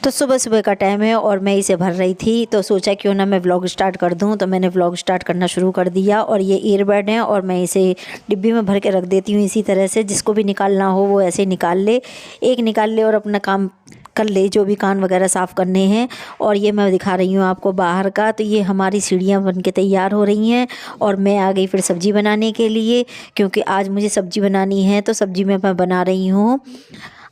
तो सुबह सुबह का टाइम है और मैं इसे भर रही थी, तो सोचा क्यों ना मैं व्लॉग स्टार्ट कर दूं। तो मैंने व्लॉग स्टार्ट करना शुरू कर दिया। और ये ईयरबड है और मैं इसे डिब्बी में भर के रख देती हूँ। इसी तरह से जिसको भी निकालना हो वो ऐसे निकाल ले, एक निकाल ले और अपना काम कर ले, जो भी कान वगैरह साफ़ करने हैं। और ये मैं दिखा रही हूँ आपको बाहर का। तो ये हमारी सीढ़ियाँ बन के तैयार हो रही हैं और मैं आ गई फिर सब्ज़ी बनाने के लिए, क्योंकि आज मुझे सब्ज़ी बनानी है। तो सब्ज़ी में मैं बना रही हूँ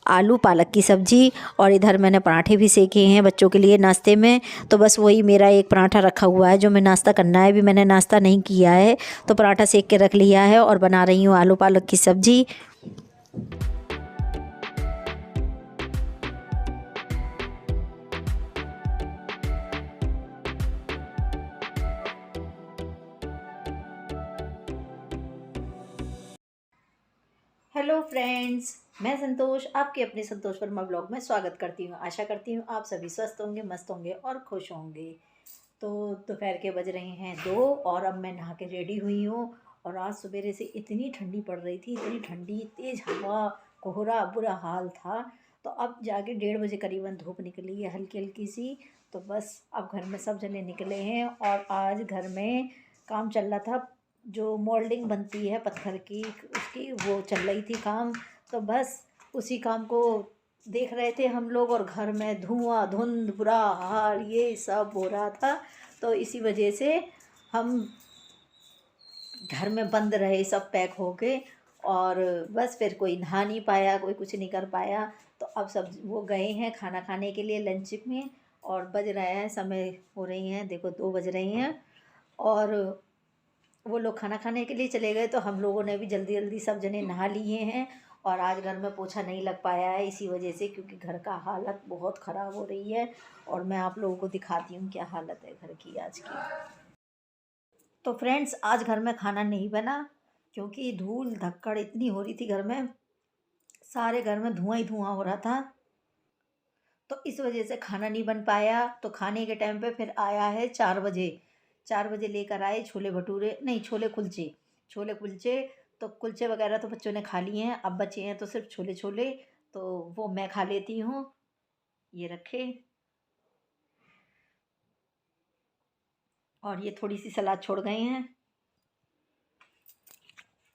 आलू पालक की सब्ज़ी। और इधर मैंने पराठे भी सेके हैं बच्चों के लिए नाश्ते में। तो बस वही मेरा एक पराठा रखा हुआ है जो मैं नाश्ता करना है। अभी मैंने नाश्ता नहीं किया है, तो पराठा सेक के रख लिया है और बना रही हूँ आलू पालक की सब्ज़ी। हेलो फ्रेंड्स, मैं संतोष आपके अपने संतोष वर्मा ब्लॉग में स्वागत करती हूँ। आशा करती हूँ आप सभी स्वस्थ होंगे, मस्त होंगे और खुश होंगे। तो दोपहर के बज रहे हैं 2 और अब मैं नहा के रेडी हुई हूँ। और आज सवेरे से इतनी ठंडी पड़ रही थी, इतनी ठंडी, तेज़ हवा, कोहरा, बुरा हाल था। तो अब जाके 1:30 बजे करीबन धूप निकली है हल्की हल्की सी। तो बस अब घर में सब जने निकले हैं और आज घर में काम चल रहा था। जो मोल्डिंग बनती है पत्थर की, उसकी वो चल रही थी काम। तो बस उसी काम को देख रहे थे हम लोग और घर में धुआं धुंध बुरा हाल ये सब हो रहा था। तो इसी वजह से हम घर में बंद रहे सब पैक हो के। और बस फिर कोई नहा नहीं पाया, कोई कुछ नहीं कर पाया। तो अब सब वो गए हैं खाना खाने के लिए लंच में। और बज रहे हैं, समय हो रही हैं, देखो 2 बज रही हैं। और वो लोग खाना खाने के लिए चले गए तो हम लोगों ने भी जल्दी जल्दी सब जने नहा लिए हैं। और आज घर में पोछा नहीं लग पाया है इसी वजह से, क्योंकि घर का हालत बहुत ख़राब हो रही है। और मैं आप लोगों को दिखाती हूँ क्या हालत है घर की आज की। तो फ्रेंड्स, आज घर में खाना नहीं बना क्योंकि धूल धक्कड़ इतनी हो रही थी घर में, सारे घर में धुआं ही धुआं हो रहा था। तो इस वजह से खाना नहीं बन पाया। तो खाने के टाइम पे फिर आया है 4 बजे। 4 बजे लेकर आए छोले भटूरे, नहीं छोले कुलचे, छोले कुलचे। तो कुलचे वगैरह तो बच्चों ने खा लिए हैं, अब बचे हैं तो सिर्फ छोले छोले। तो वो मैं खा लेती हूँ, ये रखे। और ये थोड़ी सी सलाद छोड़ गए हैं,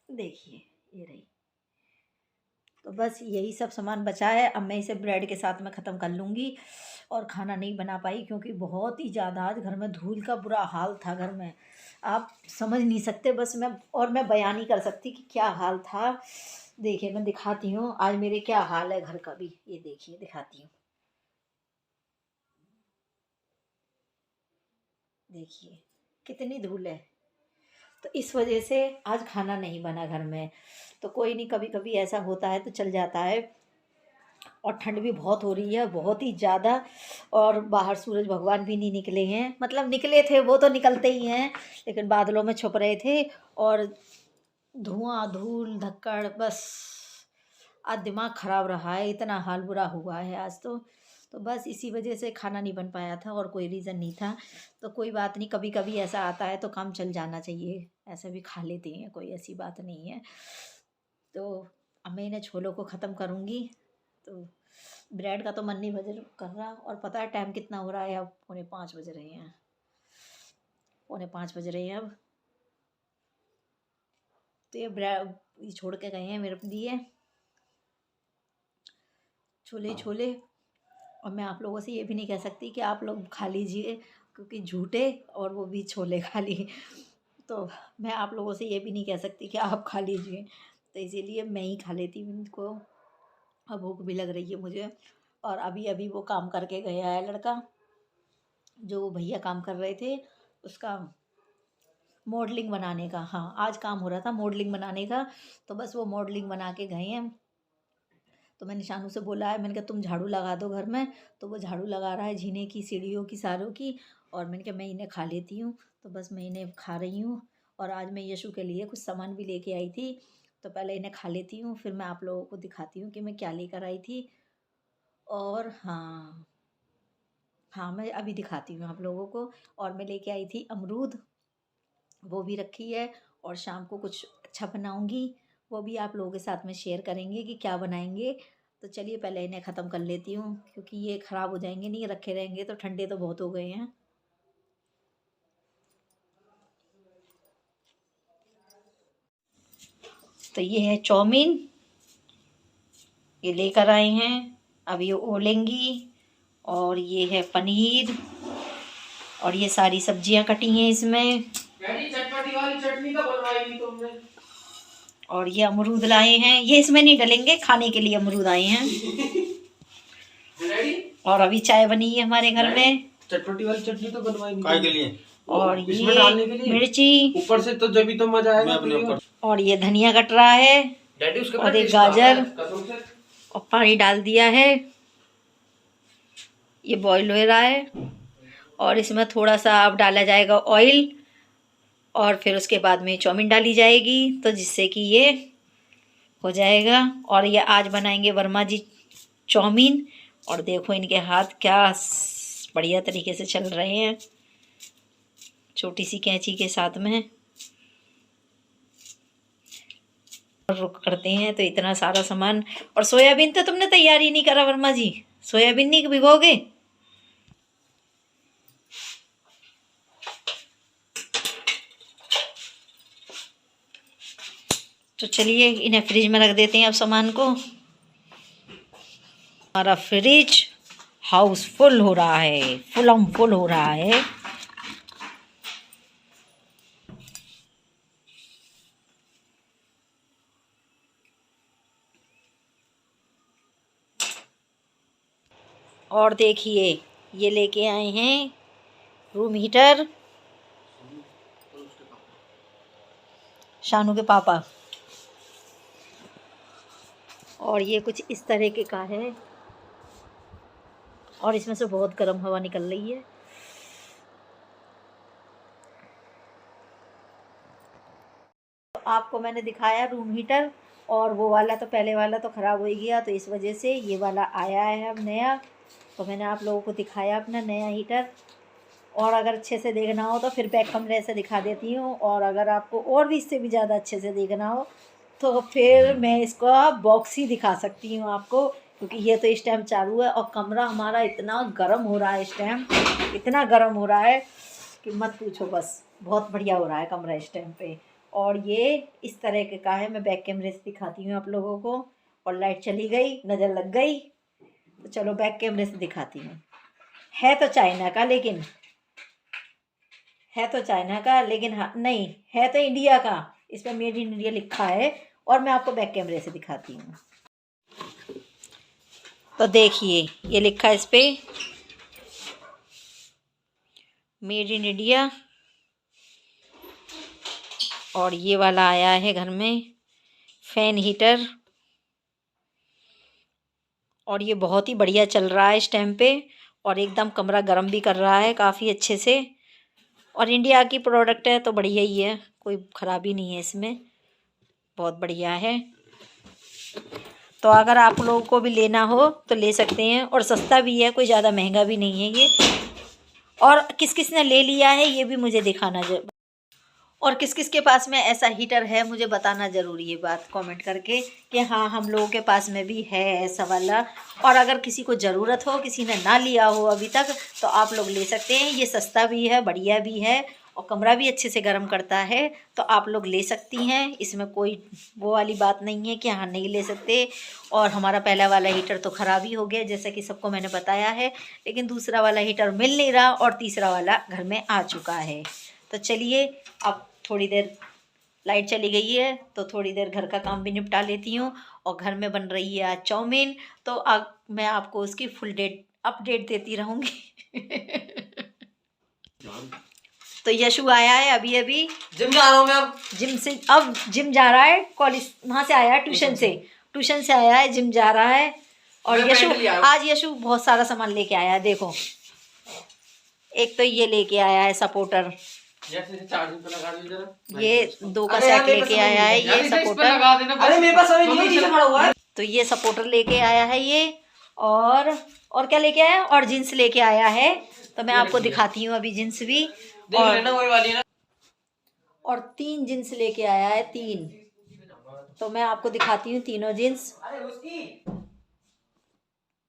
देखिए ये रही। तो बस यही सब सामान बचा है। अब मैं इसे ब्रेड के साथ में ख़त्म कर लूँगी। और खाना नहीं बना पाई क्योंकि बहुत ही ज़्यादा आज घर में धूल का बुरा हाल था घर में, आप समझ नहीं सकते। बस मैं बयान नहीं कर सकती कि क्या हाल था। देखिए मैं दिखाती हूँ आज मेरे क्या हाल है घर का भी, ये देखिए दिखाती हूँ। देखिए कितनी धूल है। तो इस वजह से आज खाना नहीं बना घर में। तो कोई नहीं, कभी कभी ऐसा होता है तो चल जाता है। और ठंड भी बहुत हो रही है, बहुत ही ज़्यादा। और बाहर सूरज भगवान भी नहीं निकले हैं, मतलब निकले थे, वो तो निकलते ही हैं, लेकिन बादलों में छुप रहे थे। और धुआं धूल धक्कड़, बस आज दिमाग ख़राब रहा है, इतना हाल बुरा हुआ है आज तो बस इसी वजह से खाना नहीं बन पाया था और कोई रीज़न नहीं था। तो कोई बात नहीं, कभी कभी ऐसा आता है तो काम चल जाना चाहिए, ऐसे भी खा लेते हैं, कोई ऐसी बात नहीं है। तो अब मैं इन्हें छोलों को ख़त्म करूँगी। तो ब्रेड का तो मन नहीं बज कर रहा। और पता है टाइम कितना हो रहा है, अब 4:45 बज रहे हैं, 4:45 बज रहे हैं अब। तो ये ब्रेड ये छोड़ के गए हैं मेरे लिए छोले छोले। और मैं आप लोगों से ये भी नहीं कह सकती कि आप लोग खा लीजिए, क्योंकि झूठे और वो भी छोले खा लिए। तो मैं आप लोगों से ये भी नहीं कह सकती कि आप खा लीजिए, तो इसीलिए मैं ही खा लेती हूँ इनको। अब भूख भी लग रही है मुझे। और अभी अभी वो काम करके गया है लड़का, जो भैया काम कर रहे थे उसका मॉडलिंग बनाने का। हाँ, आज काम हो रहा था मॉडलिंग बनाने का। तो बस वो मॉडलिंग बना के गए हैं। तो मैंने शानू से बोला है, मैंने कहा तुम झाड़ू लगा दो घर में। तो वो झाड़ू लगा रहा है जीने की, सीढ़ियों की, सारों की। और मैंने कहा मैं इन्हें खा लेती हूँ। तो बस मैं इन्हें खा रही हूँ। और आज मैं यशु के लिए कुछ सामान भी लेके आई थी। तो पहले इन्हें खा लेती हूँ, फिर मैं आप लोगों को दिखाती हूँ कि मैं क्या लेकर आई थी। और हाँ, हाँ मैं अभी दिखाती हूँ आप लोगों को। और मैं लेके आई थी अमरूद, वो भी रखी है। और शाम को कुछ अच्छा बनाऊंगी, वो भी आप लोगों के साथ में शेयर करेंगे कि क्या बनाएंगे। तो चलिए पहले इन्हें ख़त्म कर लेती हूँ, क्योंकि ये ख़राब हो जाएंगे, नहीं रखे रहेंगे तो। ठंडे तो बहुत हो गए हैं। तो ये है चाउमीन, ये लेकर आए हैं, अब ये ओलेंगी। और ये है पनीर, और ये सारी सब्जियां कटी हैं इसमें। चटपटी वाली चटनी तो बनवाई थी तुमने। और ये अमरूद लाए हैं, ये इसमें नहीं डलेंगे, खाने के लिए अमरूद आए हैं। और अभी चाय बनी है हमारे घर में। चटपटी वाली चटनी तो बनवाई नहीं के लिए। और ये डालने के लिए मिर्ची ऊपर से, तो जब भी तो मजा आएगा। और ये धनिया कट रहा है, और एक गाजर, और पानी डाल दिया है। ये बॉईल हो रहा है, और इसमें थोड़ा सा अब डाला जाएगा ऑयल, और फिर उसके बाद में चाउमीन डाली जाएगी, तो जिससे कि ये हो जाएगा। और ये आज बनाएंगे वर्मा जी चाउमीन। और देखो इनके हाथ क्या बढ़िया तरीके से चल रहे हैं, छोटी सी कैंची के साथ में। रुक करते हैं तो इतना सारा सामान। और सोयाबीन तो तुमने तैयार ही नहीं करा वर्मा जी, सोयाबीन नहीं भिगोगे? तो चलिए इन्हें फ्रिज में रख देते हैं अब सामान को। हमारा फ्रिज हाउस फुल हो रहा है, फुल हो रहा है। और देखिए ये लेके आए हैं रूम हीटर, शानू के पापा। और ये कुछ इस तरीके का है, और इसमें से बहुत गर्म हवा निकल रही है। तो आपको मैंने दिखाया रूम हीटर, और वो वाला तो पहले वाला तो ख़राब हो ही गया, तो इस वजह से ये वाला आया है अब नया। तो मैंने आप लोगों को दिखाया अपना नया हीटर। और अगर अच्छे से देखना हो तो फिर बैक कमरे से दिखा देती हूँ, और अगर आपको और भी इससे भी ज़्यादा अच्छे से देखना हो तो फिर मैं इसका बॉक्स ही दिखा सकती हूँ आपको, क्योंकि ये तो इस टाइम चालू है। और कमरा हमारा इतना गर्म हो रहा है इस टाइम, इतना गर्म हो रहा है कि मत पूछो बस। बहुत बढ़िया हो रहा है कमरा इस टाइम पे। और ये इस तरह के का है, मैं बैक कैमरे से दिखाती हूँ आप लोगों को। और लाइट चली गई, नज़र लग गई, तो चलो बैक कैमरे से दिखाती हूँ। है तो चाइना का, लेकिन हाँ नहीं, है तो इंडिया का। इस पर मेड इन इंडिया लिखा है, और मैं आपको बैक कैमरे से दिखाती हूँ। तो देखिए ये लिखा है इस पे मेड इन इंडिया। और ये वाला आया है घर में फैन हीटर, और ये बहुत ही बढ़िया चल रहा है इस टाइम पे, और एकदम कमरा गर्म भी कर रहा है काफ़ी अच्छे से। और इंडिया की प्रोडक्ट है तो बढ़िया ही है, कोई ख़राबी नहीं है इसमें, बहुत बढ़िया है। तो अगर आप लोगों को भी लेना हो तो ले सकते हैं, और सस्ता भी है, कोई ज़्यादा महंगा भी नहीं है ये। और किस किस ने ले लिया है ये भी मुझे दिखाना और किस किस के पास में ऐसा हीटर है मुझे बताना ज़रूरी है, बात कमेंट करके कि हाँ हम लोगों के पास में भी है ऐसा वाला। और अगर किसी को ज़रूरत हो, किसी ने ना लिया हो अभी तक, तो आप लोग ले सकते हैं। ये सस्ता भी है, बढ़िया भी है, और कमरा भी अच्छे से गर्म करता है, तो आप लोग ले सकती हैं। इसमें कोई वो वाली बात नहीं है कि हाँ नहीं ले सकते। और हमारा पहला वाला हीटर तो ख़राब ही हो गया, जैसा कि सबको मैंने बताया है, लेकिन दूसरा वाला हीटर मिल नहीं रहा, और तीसरा वाला घर में आ चुका है। तो चलिए अब थोड़ी देर लाइट चली गई है, तो थोड़ी देर घर का काम भी निपटा लेती हूँ। और घर में बन रही है आज चाउमीन, तो अब मैं आपको उसकी फुल अपडेट देती रहूँगी। तो यशु आया है अभी अभी, जिम जा रहा हूँ मैं अब। जिम जा रहा है, कॉलेज वहाँ से आया है, ट्यूशन से आया है, जिम जा रहा है। और आज यशु बहुत सारा सामान लेके आया है। देखो एक तो ये लेके आया है सपोर्टर, ये 2 का सेट लेके आया है ये सपोर्टर। अरे मेरे पास नीचे पड़ा हुआ है। तो ये सपोर्टर लेके आया है ये, और क्या लेके आया है, और जींस लेके आया है। तो मैं आपको दिखाती हूँ अभी जींस भी। देख लेना वही वाली ना। और 3 जींस लेके आया है, 3। तो मैं आपको दिखाती हूँ तीनों जींस।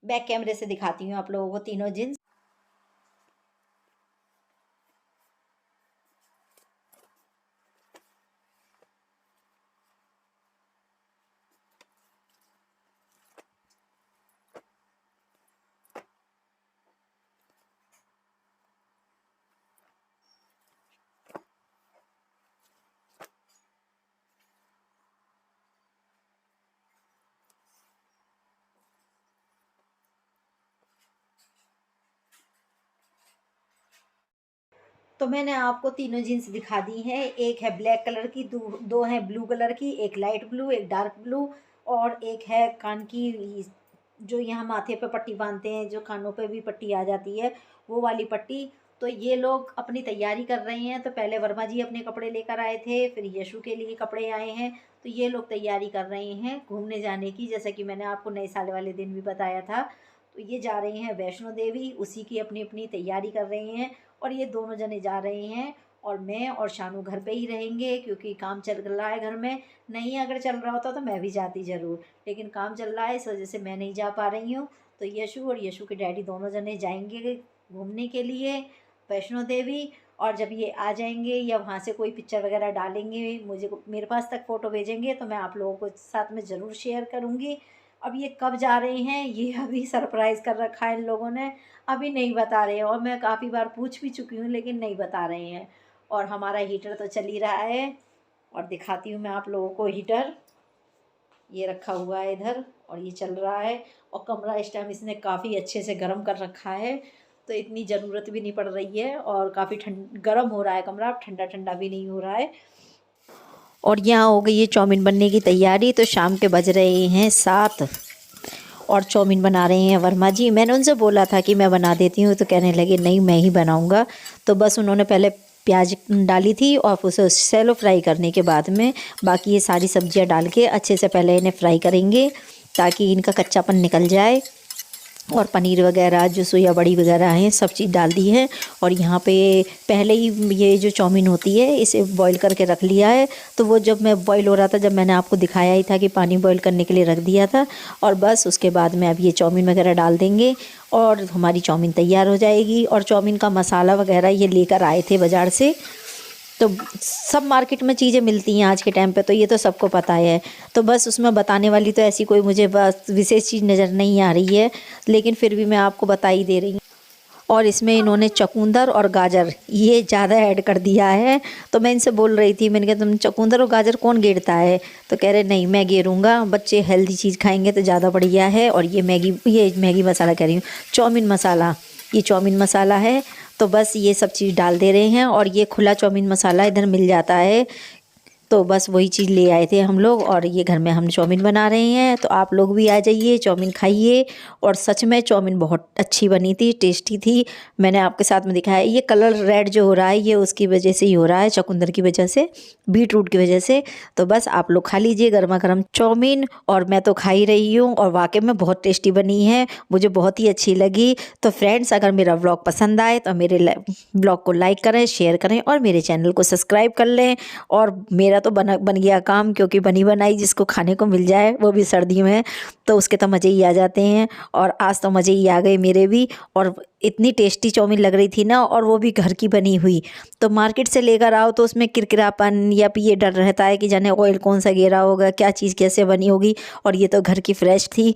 बैक कैमरे से दिखाती हूँ आप लोगों को तीनों जीन्स। तो मैंने आपको तीनों जीन्स दिखा दी हैं। एक है ब्लैक कलर की, दो हैं ब्लू कलर की, एक लाइट ब्लू, एक डार्क ब्लू, और एक है कान की, जो यहाँ माथे पे पट्टी बांधते हैं, जो कानों पे भी पट्टी आ जाती है, वो वाली पट्टी। तो ये लोग अपनी तैयारी कर रहे हैं। तो पहले वर्मा जी अपने कपड़े लेकर आए थे, फिर यशु के लिए कपड़े आए हैं। तो ये लोग तैयारी कर रहे हैं घूमने जाने की, जैसा कि मैंने आपको नए साल वाले दिन भी बताया था। तो ये जा रहे हैं वैष्णो देवी, उसी की अपनी अपनी तैयारी कर रहे हैं। और ये दोनों जने जा रहे हैं, और मैं और शानू घर पे ही रहेंगे, क्योंकि काम चल रहा है घर में। नहीं अगर चल रहा होता तो मैं भी जाती ज़रूर, लेकिन काम चल रहा है, इस वजह से मैं नहीं जा पा रही हूँ। तो यशु और यशु के डैडी दोनों जने जाएंगे घूमने के लिए वैष्णो देवी। और जब ये आ जाएंगे या वहाँ से कोई पिक्चर वगैरह डालेंगे, मुझे मेरे पास तक फ़ोटो भेजेंगे, तो मैं आप लोगों को साथ में ज़रूर शेयर करूँगी। अब ये कब जा रहे हैं ये अभी सरप्राइज़ कर रखा है इन लोगों ने, अभी नहीं बता रहे हैं। और मैं काफ़ी बार पूछ भी चुकी हूँ, लेकिन नहीं बता रहे हैं। और हमारा हीटर तो चल ही रहा है, और दिखाती हूँ मैं आप लोगों को हीटर। ये रखा हुआ है इधर, और ये चल रहा है। और कमरा इस टाइम इसने काफ़ी अच्छे से गर्म कर रखा है, तो इतनी ज़रूरत भी नहीं पड़ रही है। और काफ़ी गर्म हो रहा है कमरा, अब ठंडा ठंडा भी नहीं हो रहा है। और यहाँ हो गई है चाउमीन बनने की तैयारी। तो शाम के बज रहे हैं 7, और चाउमीन बना रहे हैं वर्मा जी। मैंने उनसे बोला था कि मैं बना देती हूँ, तो कहने लगे नहीं मैं ही बनाऊँगा। तो बस उन्होंने पहले प्याज डाली थी, और उसे सैलो फ्राई करने के बाद में बाकी ये सारी सब्जियां डाल के अच्छे से पहले इन्हें फ्राई करेंगे, ताकि इनका कच्चापन निकल जाए। और पनीर वगैरह जो सोया बड़ी वगैरह हैं सब चीज़ डाल दी है। और यहाँ पे पहले ही ये जो चाउमीन होती है इसे बॉईल करके रख लिया है। तो वो जब मैं बॉईल हो रहा था, जब मैंने आपको दिखाया ही था कि पानी बॉईल करने के लिए रख दिया था। और बस उसके बाद में अब ये चाउमीन वगैरह डाल देंगे, और हमारी चाउमीन तैयार हो जाएगी। और चाउमीन का मसाला वगैरह ये लेकर आए थे बाज़ार से, तो सब मार्केट में चीज़ें मिलती हैं आज के टाइम पे, तो ये तो सबको पता है। तो बस उसमें बताने वाली तो ऐसी कोई मुझे बस विशेष चीज़ नज़र नहीं आ रही है, लेकिन फिर भी मैं आपको बता ही दे रही हूँ। और इसमें इन्होंने चुकंदर और गाजर ये ज़्यादा ऐड कर दिया है। तो मैं इनसे बोल रही थी, मैंने कहा तुम चुकंदर और गाजर कौन गेरता है? तो कह रहे नहीं मैं गेरूँगा, बच्चे हेल्दी चीज़ खाएंगे तो ज़्यादा बढ़िया है। और ये मैगी मसाला कह रही हूँ, चाउमीन मसाला, ये चाउमीन मसाला है। तो बस ये सब चीज़ डाल दे रहे हैं, और ये खुला चाउमीन मसाला इधर मिल जाता है, तो बस वही चीज़ ले आए थे हम लोग। और ये घर में हम चाउमीन बना रहे हैं, तो आप लोग भी आ जाइए, चाउमीन खाइए। और सच में चाउमीन बहुत अच्छी बनी थी, टेस्टी थी। मैंने आपके साथ में दिखाया, ये कलर रेड जो हो रहा है ये उसकी वजह से ही हो रहा है, चुकंदर की वजह से, बीट रूट की वजह से। तो बस आप लोग खा लीजिए गर्मा गर्म चाउमीन, और मैं तो खा ही रही हूँ, और वाकई में बहुत टेस्टी बनी है, मुझे बहुत ही अच्छी लगी। तो फ्रेंड्स, अगर मेरा व्लॉग पसंद आए तो मेरे व्लॉग को लाइक करें, शेयर करें, और मेरे चैनल को सब्सक्राइब कर लें। और मेरा तो बन गया काम, क्योंकि बनी बनाई जिसको खाने को मिल जाए, वो भी सर्दियों में, तो उसके तो मज़े ही आ जाते हैं। और आज तो मज़े ही आ गए मेरे भी। और इतनी टेस्टी चाउमीन लग रही थी ना, और वो भी घर की बनी हुई। तो मार्केट से लेकर आओ तो उसमें किरकिरापन या फिर ये डर रहता है कि जाने ऑयल कौन सा गिरा होगा, क्या चीज़ कैसे बनी होगी। और ये तो घर की फ्रेश थी।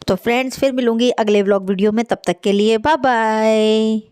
तो फ्रेंड्स, फिर मिलूँगी अगले व्लॉग वीडियो में, तब तक के लिए बाय बाय।